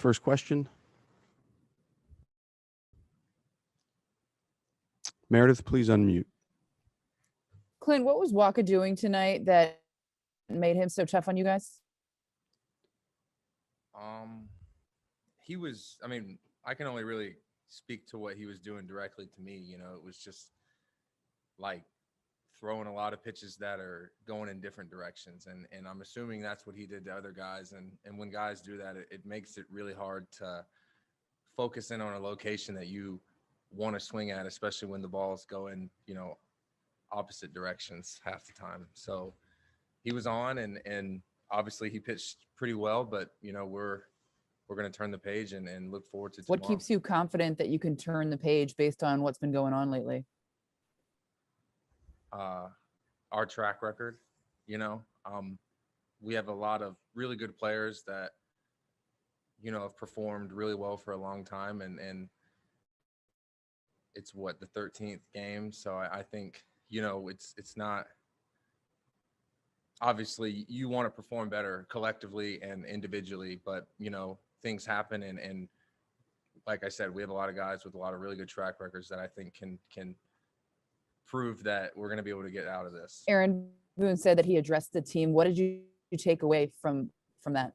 first question. Meredith, please unmute. Clint, what was Waka doing tonight that made him so tough on you guys? He was, I mean, I can only really speak to what he was doing directly to me. You know, it was just like throwing a lot of pitches that are going in different directions. And I'm assuming that's what he did to other guys. And when guys do that, it makes it really hard to focus in on a location that you want to swing at, especially when the ball's going, you know, opposite directions half the time. So he was on, and obviously he pitched pretty well, but you know, we're going to turn the page and look forward to tomorrow. What keeps you confident that you can turn the page based on what's been going on lately? Our track record, you know, we have a lot of really good players that, you know, have performed really well for a long time, and it's what, the 13th game. So I think, you know, it's not, obviously you want to perform better collectively and individually, but you know, things happen. And like I said, we have a lot of guys with a lot of really good track records that I think can prove that we're going to be able to get out of this. Aaron Boone said that he addressed the team. What did you take away from that?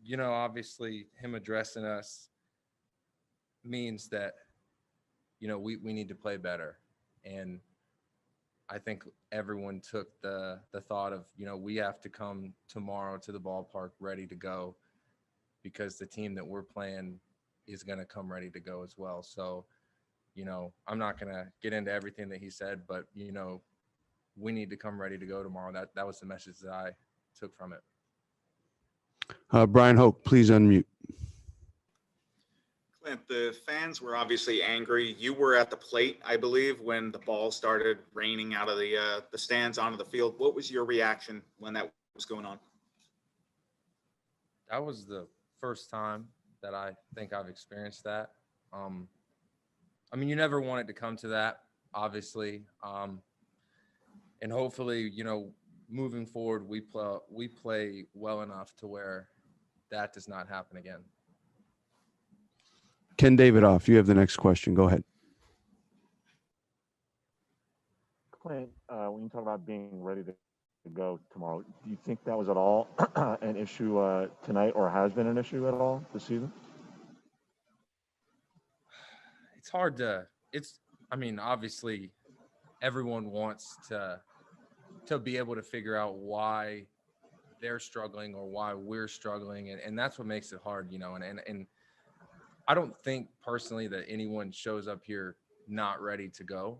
You know, obviously him addressing us means that, you know, we need to play better. And I think everyone took the thought of, you know, we have to come tomorrow to the ballpark ready to go, because the team that we're playing is going to come ready to go as well. So, you know, I'm not going to get into everything that he said, but, you know, we need to come ready to go tomorrow. That was the message that I took from it. Brian Hoke, please unmute. Clint, the fans were obviously angry. You were at the plate, I believe, when the ball started raining out of the stands onto the field. What was your reaction when that was going on? That was the first time that I think I've experienced that. I mean, you never want it to come to that, obviously. And hopefully, you know, moving forward, we play well enough to where that does not happen again. Ken Davidoff, you have the next question. Go ahead. Clint, when you talk about being ready to go tomorrow, do you think that was at all an issue tonight, or has been an issue at all this season? It's hard to, I mean, obviously everyone wants to be able to figure out why they're struggling or why we're struggling. And that's what makes it hard, you know, and I don't think personally that anyone shows up here not ready to go,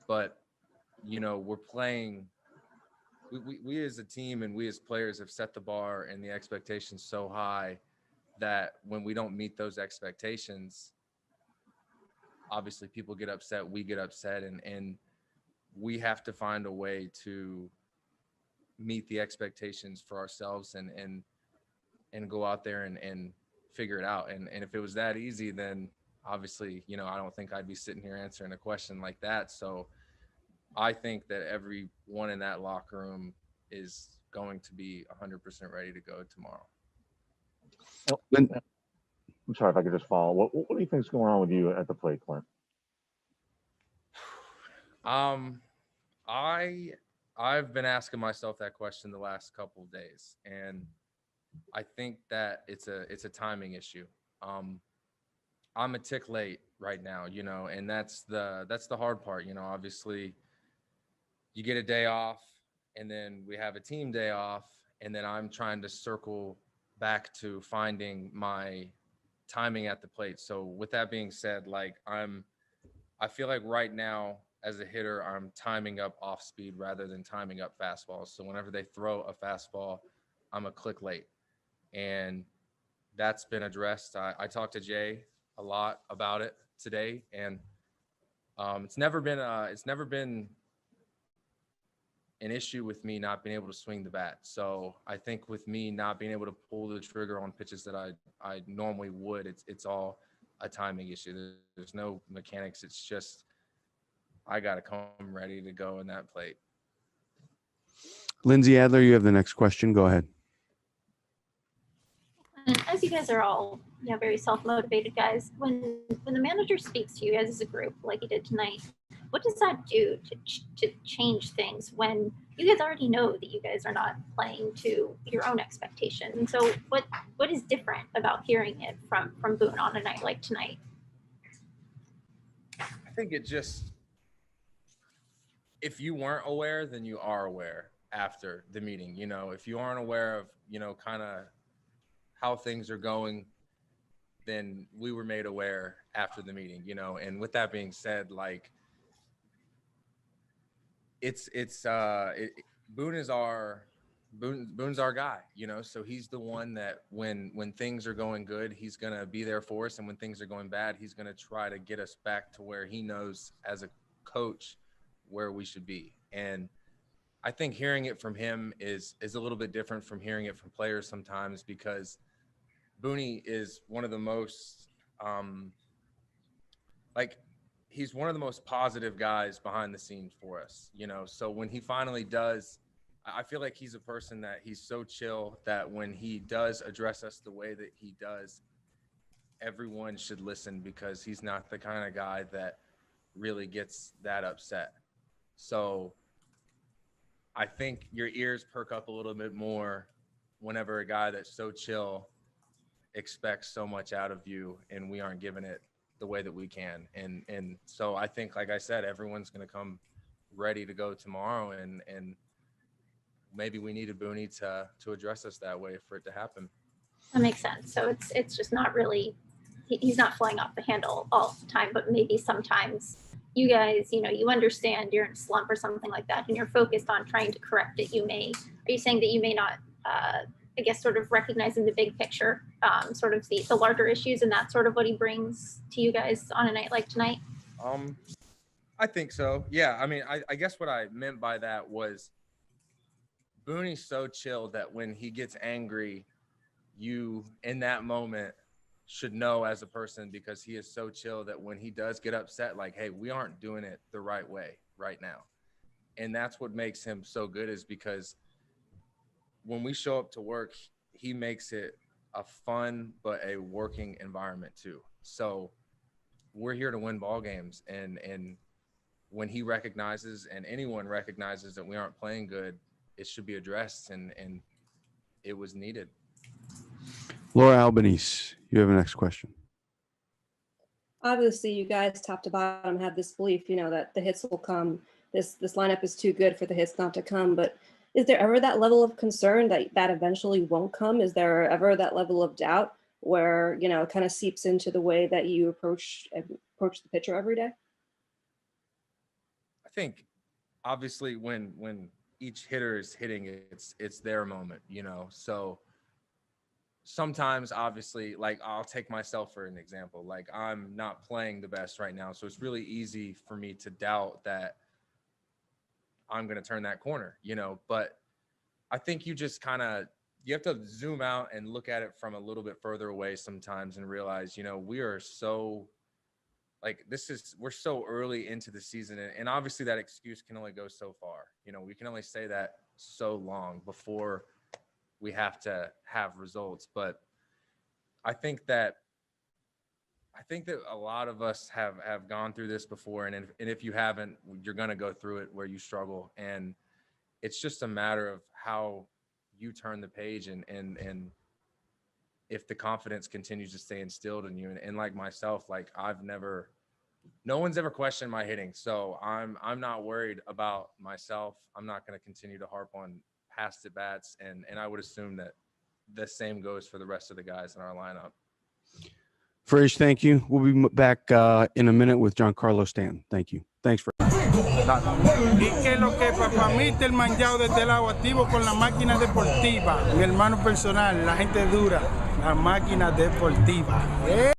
but you know, we're playing, we as a team and we as players have set the bar and the expectations so high that when we don't meet those expectations, obviously people get upset, we get upset, and we have to find a way to meet the expectations for ourselves and go out there and figure it out. And if it was that easy, then obviously, you know, I don't think I'd be sitting here answering a question like that. So I think that everyone in that locker room is going to be 100% ready to go tomorrow. I'm sorry if I could just follow. What do you think is going on with you at the plate, Clint? I've been asking myself that question the last couple of days, and I think that it's a timing issue. I'm a tick late right now, you know, and that's the hard part. You know, obviously you get a day off and then we have a team day off, and then I'm trying to circle back to finding my timing at the plate. So with that being said, like I feel like right now as a hitter, I'm timing up off speed rather than timing up fastballs. So whenever they throw a fastball, I'm a click late. And that's been addressed. I talked to Jay a lot about it today, and it's never been an issue with me not being able to swing the bat. So I think with me not being able to pull the trigger on pitches that I normally would, it's all a timing issue. There's no mechanics. It's just I got to come ready to go in that plate. Lindsay Adler, you have the next question. Go ahead. you guys are all, you know, very self-motivated guys. When the manager speaks to you guys as a group, like he did tonight, what does that do to change things when you guys already know that you guys are not playing to your own expectations? And so what is different about hearing it from Boone on a night like tonight? I think it just, if you weren't aware, then you are aware after the meeting. You know, if you aren't aware of, you know, kind of how things are going, then we were made aware after the meeting, you know. And with that being said, like, Boone's our guy, you know. So he's the one that when things are going good, he's gonna be there for us, and when things are going bad, he's gonna try to get us back to where he knows as a coach where we should be. And I think hearing it from him is a little bit different from hearing it from players sometimes, because Booney is one of the most he's one of the most positive guys behind the scenes for us, you know. So when he finally does, I feel like he's a person that he's so chill that when he does address us the way that he does, everyone should listen, because he's not the kind of guy that really gets that upset. So I think your ears perk up a little bit more whenever a guy that's so chill expects so much out of you and we aren't giving it the way that we can. And so I think, like I said, everyone's going to come ready to go tomorrow, and maybe we needed Booney to address us that way for it to happen. That makes sense. So it's just not really, he's not flying off the handle all the time, but maybe sometimes you guys, you know, you understand you're in a slump or something like that, and you're focused on trying to correct it. Are you saying that you may not, I guess, sort of recognizing the big picture, sort of the larger issues, and that's sort of what he brings to you guys on a night like tonight? I think so. Yeah. I mean, I guess what I meant by that was Booney's so chill that when he gets angry, you in that moment should know as a person, because he is so chill that when he does get upset, like, hey, we aren't doing it the right way right now. And that's what makes him so good, is because when we show up to work, he makes it a fun but a working environment too. So we're here to win ball games, and when he recognizes, and anyone recognizes, that we aren't playing good, it should be addressed, and it was needed. Laura Albanese, you have a next question. Obviously, you guys top to bottom have this belief, you know, that the hits will come. This lineup is too good for the hits not to come. But is there ever that level of concern that eventually won't come? Is there ever that level of doubt where, you know, it kind of seeps into the way that you approach the pitcher every day? I think obviously when each hitter is hitting, it's their moment, you know. So sometimes, obviously, like, I'll take myself for an example. Like, I'm not playing the best right now, so it's really easy for me to doubt that I'm going to turn that corner, you know. But I think you just you have to zoom out and look at it from a little bit further away sometimes and realize, you know, we are so, like, we're so early into the season, and obviously that excuse can only go so far. You know, we can only say that so long before we have to have results. But I think that a lot of us have gone through this before, and if you haven't, you're going to go through it where you struggle, and it's just a matter of how you turn the page, and if the confidence continues to stay instilled in you. And like myself, like, no one's ever questioned my hitting, so I'm not worried about myself. I'm not going to continue to harp on past at bats, and I would assume that the same goes for the rest of the guys in our lineup. Frage, thank you. We'll be back in a minute with Giancarlo Stanton. Thank you. Thanks for. Y que lo que para mí está el manjado de este lado activo con la máquina deportiva, mi hermano personal, la gente dura, la máquina deportiva.